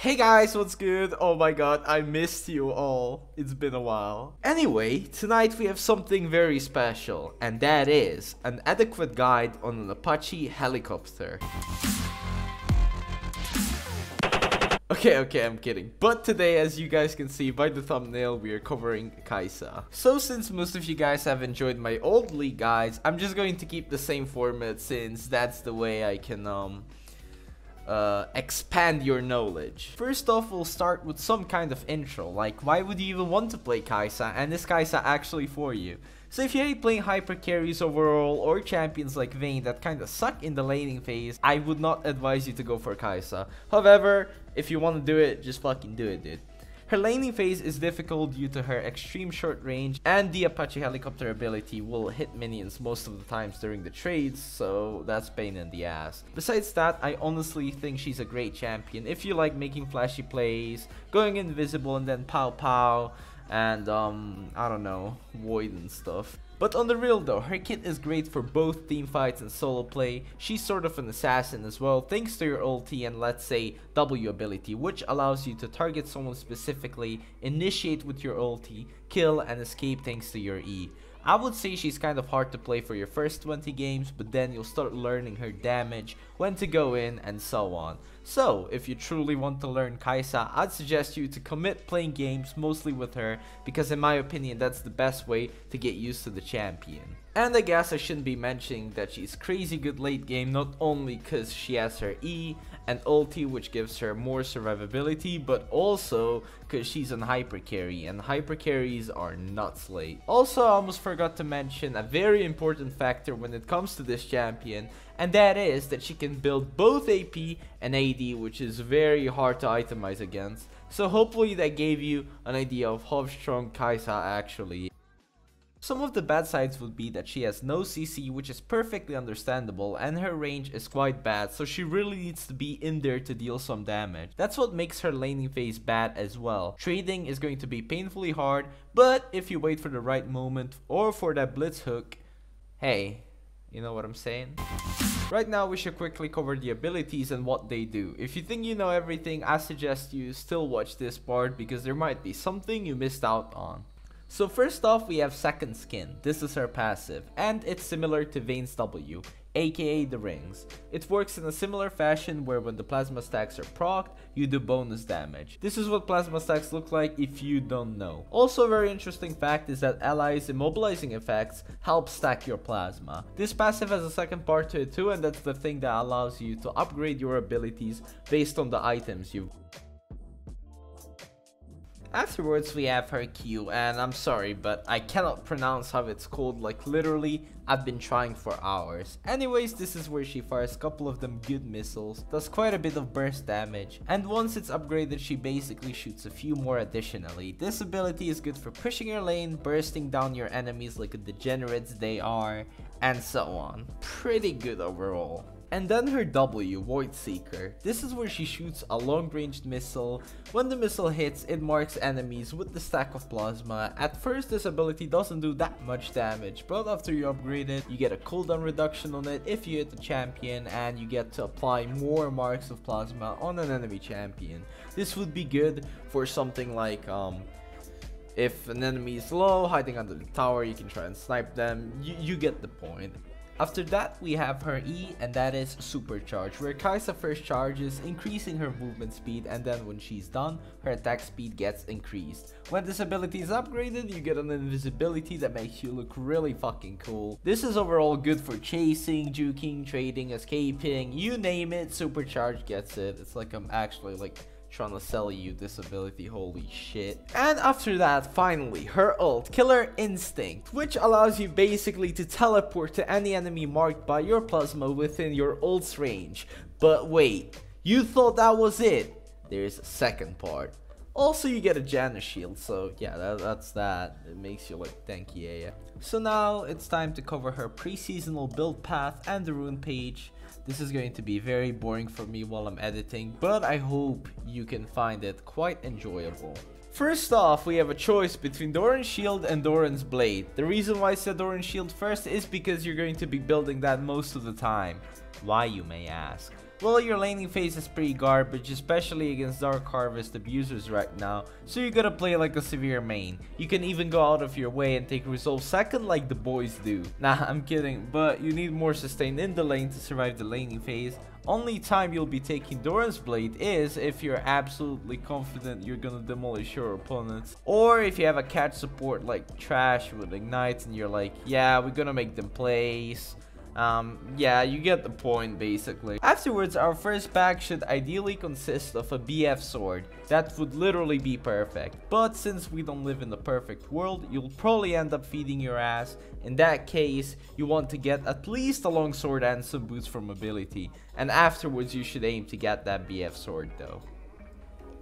Hey guys, what's good? Oh my god, I missed you all. It's been a while. Anyway, tonight we have something very special, and that is an adequate guide on an Apache helicopter. Okay, I'm kidding. But today, as you guys can see by the thumbnail, we are covering Kai'Sa. So since most of you guys have enjoyed my old league guides, I'm just going to keep the same format since that's the way I can expand your knowledge. First off, we'll start with some kind of intro, like why would you even want to play Kai'Sa, and is Kai'Sa actually for you? So if you hate playing hyper carries overall or champions like Vayne that kinda suck in the laning phase, I would not advise you to go for Kai'Sa. However, if you want to do it, just fucking do it, dude. Her laning phase is difficult due to her extreme short range, and the Apache helicopter ability will hit minions most of the times during the trades, so that's pain in the ass. Besides that, I honestly think she's a great champion if you like making flashy plays, going invisible and then pow pow, and I don't know, void and stuff. But on the real though, her kit is great for both team fights and solo play. She's sort of an assassin as well, thanks to your ulti and let's say W ability, which allows you to target someone specifically, initiate with your ulti, kill and escape thanks to your E. I would say she's kind of hard to play for your first 20 games, but then you'll start learning her damage, when to go in, and so on. So, if you truly want to learn Kai'Sa, I'd suggest you to commit playing games mostly with her, because in my opinion that's the best way to get used to the champion. And I guess I shouldn't be mentioning that she's crazy good late game, not only because she has her E and ulti which gives her more survivability, but also because she's on hyper carry, and hyper carries are nuts late. Also, I almost forgot to mention a very important factor when it comes to this champion, and that is that she can build both AP and AD, which is very hard to itemize against. So hopefully that gave you an idea of how strong Kai'Sa actually is. Some of the bad sides would be that she has no CC, which is perfectly understandable, and her range is quite bad, so she really needs to be in there to deal some damage. That's what makes her laning phase bad as well. Trading is going to be painfully hard, but if you wait for the right moment or for that blitz hook, hey, you know what I'm saying? Right now we should quickly cover the abilities and what they do. If you think you know everything, I suggest you still watch this part because there might be something you missed out on. So first off, we have Second Skin. This is her passive, and it's similar to Vayne's W, aka the rings. It works in a similar fashion where when the plasma stacks are procced, you do bonus damage. This is what plasma stacks look like if you don't know. Also a very interesting fact is that allies immobilizing effects help stack your plasma. This passive has a second part to it too, and that's the thing that allows you to upgrade your abilities based on the items you've. Afterwards we have her Q, and I'm sorry but I cannot pronounce how it's called, like literally I've been trying for hours. Anyways, this is where she fires a couple of them good missiles, does quite a bit of burst damage, and once it's upgraded she basically shoots a few more additionally. This ability is good for pushing your lane, bursting down your enemies like the degenerates they are, and so on. Pretty good overall. And then her W, Void Seeker. This is where she shoots a long-ranged missile. When the missile hits, it marks enemies with the stack of plasma. At first, this ability doesn't do that much damage, but after you upgrade it, you get a cooldown reduction on it if you hit the champion, and you get to apply more marks of plasma on an enemy champion. This would be good for something like, if an enemy is low, hiding under the tower, you can try and snipe them. You get the point. After that, we have her E, and that is Supercharge, where Kai'Sa first charges, increasing her movement speed, and then when she's done, her attack speed gets increased. When this ability is upgraded, you get an invisibility that makes you look really fucking cool. This is overall good for chasing, juking, trading, escaping, you name it, Supercharge gets it. It's like I'm actually like trying to sell you this ability, holy shit. And after that, finally, her ult, Killer Instinct, which allows you basically to teleport to any enemy marked by your plasma within your ult's range. But wait, you thought that was it? There's a second part. Also, you get a Janus shield, so yeah, that's that. It makes you like tanky, yeah. So now, it's time to cover her pre-seasonal build path and the rune page. This is going to be very boring for me while I'm editing, but I hope you can find it quite enjoyable. First off, we have a choice between Doran's Shield and Doran's Blade. The reason why I said Doran's Shield first is because you're going to be building that most of the time. Why, you may ask? Well, your laning phase is pretty garbage, especially against Dark Harvest abusers right now, so you gotta play like a severe main. You can even go out of your way and take Resolve second like the boys do. Nah, I'm kidding, but you need more sustain in the lane to survive the laning phase. Only time you'll be taking Doran's Blade is if you're absolutely confident you're gonna demolish your opponents, or if you have a catch support like Trash with Ignite and you're like, yeah, we're gonna make them plays. Yeah, you get the point basically. Afterwards, our first pack should ideally consist of a BF sword. That would literally be perfect. But since we don't live in the perfect world, you'll probably end up feeding your ass. In that case, you want to get at least a long sword and some boots for mobility. And afterwards, you should aim to get that BF sword though.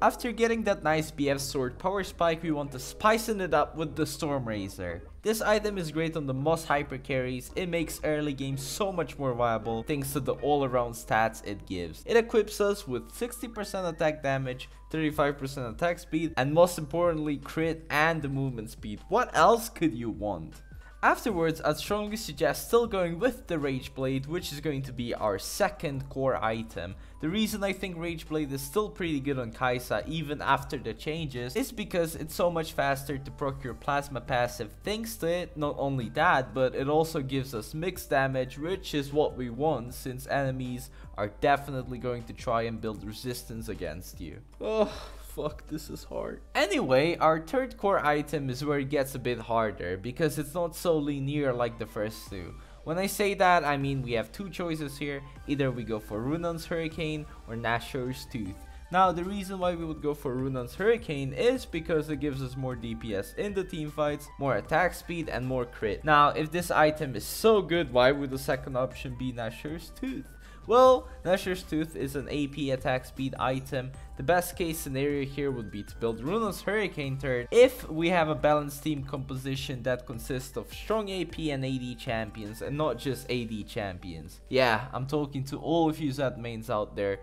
After getting that nice BF sword power spike, we want to spicing it up with the Storm Razor. This item is great on the most hyper carries. It makes early game so much more viable thanks to the all around stats it gives. It equips us with 60% attack damage, 35% attack speed, and most importantly crit and the movement speed. What else could you want? Afterwards, I'd strongly suggest still going with the Rage Blade, which is going to be our second core item. The reason I think Rage Blade is still pretty good on Kai'Sa even after the changes is because it's so much faster to proc your plasma passive thanks to it. Not only that, but it also gives us mixed damage, which is what we want since enemies are definitely going to try and build resistance against you. Oh. Fuck, this is hard. Anyway, our third core item is where it gets a bit harder because it's not so linear like the first two. When I say that, I mean we have two choices here. Either we go for Runon's Hurricane or Nashor's Tooth. Now, the reason why we would go for Runon's Hurricane is because it gives us more DPS in the team fights, more attack speed, and more crit. Now, if this item is so good, why would the second option be Nashor's Tooth? Well, Nashor's Tooth is an AP attack speed item. The best case scenario here would be to build Runon's Hurricane turret if we have a balanced team composition that consists of strong AP and AD champions and not just AD champions. Yeah, I'm talking to all of you Zed mains out there.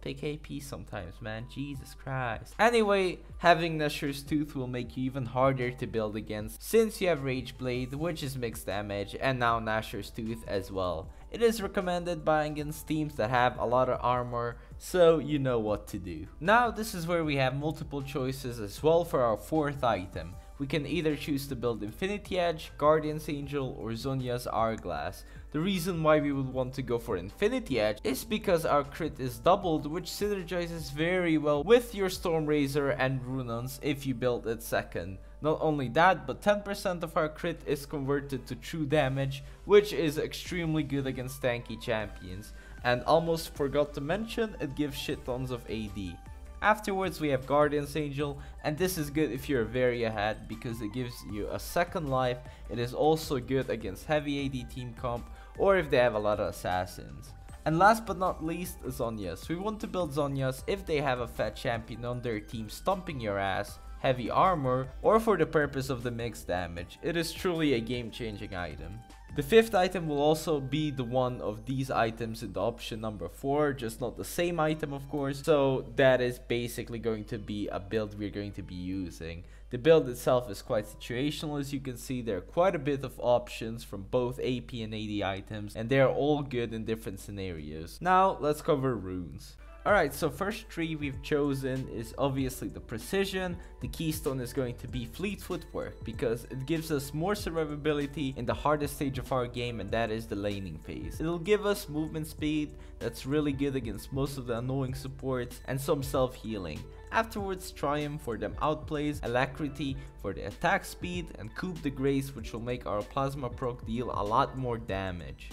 Pick AP sometimes, man. Jesus Christ. Anyway, having Nashor's Tooth will make you even harder to build against since you have Rage Blade, which is mixed damage, and now Nashor's Tooth as well. It is recommended buying against teams that have a lot of armor, so you know what to do. Now this is where we have multiple choices as well for our fourth item. We can either choose to build Infinity Edge, Guardian's Angel, or Zhonya's Hourglass. The reason why we would want to go for Infinity Edge is because our crit is doubled, which synergizes very well with your Storm Razor and Runon's if you build it second. Not only that, but 10% of our crit is converted to true damage, which is extremely good against tanky champions. And almost forgot to mention, it gives shit tons of AD. Afterwards, we have Guardian's Angel, and this is good if you're very ahead because it gives you a second life. It is also good against heavy AD team comp or if they have a lot of assassins. And last but not least, Zhonya's. We want to build Zhonya's if they have a fat champion on their team stomping your ass, heavy armor, or for the purpose of the mixed damage. It is truly a game-changing item. The fifth item will also be the one of these items in the option number 4, just not the same item of course, so that is basically going to be a build we're going to be using. The build itself is quite situational. As you can see, there are quite a bit of options from both AP and AD items, and they are all good in different scenarios. Now let's cover runes. Alright, so first tree we've chosen is obviously the Precision. The keystone is going to be Fleet Footwork because it gives us more survivability in the hardest stage of our game, and that is the laning phase. It'll give us movement speed that's really good against most of the annoying supports and some self-healing. Afterwards, Triumph for them outplays, Alacrity for the attack speed, and Coup de Grace, which will make our plasma proc deal a lot more damage.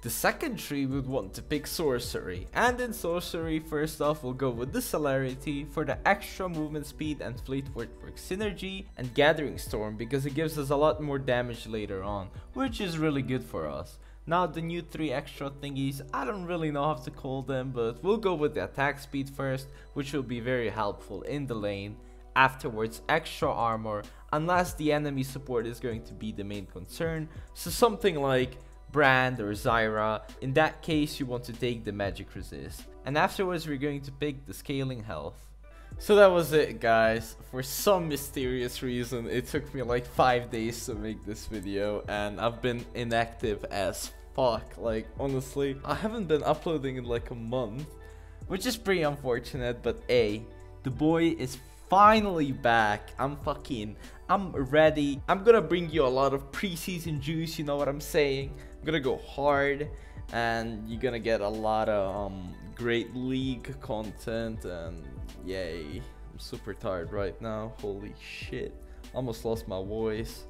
The second tree would want to pick Sorcery, and in Sorcery first off we'll go with the Celerity for the extra movement speed and Fleet Footwork synergy, and Gathering Storm because it gives us a lot more damage later on, which is really good for us. Now the new 3 extra thingies, I don't really know how to call them, but we'll go with the attack speed first, which will be very helpful in the lane. Afterwards, extra armor, unless the enemy support is going to be the main concern, so something like Brand or Zyra. In that case, you want to take the magic resist. And afterwards, we're going to pick the scaling health. So that was it, guys. For some mysterious reason, it took me like 5 days to make this video, and I've been inactive as fuck. Like, honestly, I haven't been uploading in like a month, which is pretty unfortunate, but hey, the boy is finally back. I'm ready. I'm gonna bring you a lot of preseason juice, you know what I'm saying? I'm gonna go hard, and you're gonna get a lot of great league content, and yay. I'm super tired right now, holy shit. Almost lost my voice.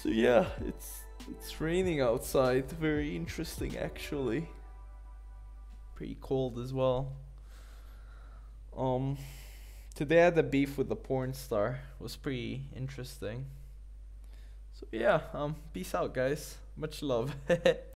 So yeah, it's raining outside, very interesting actually. Pretty cold as well. Today I had a beef with the porn star. It was pretty interesting. So yeah, peace out guys. Much love.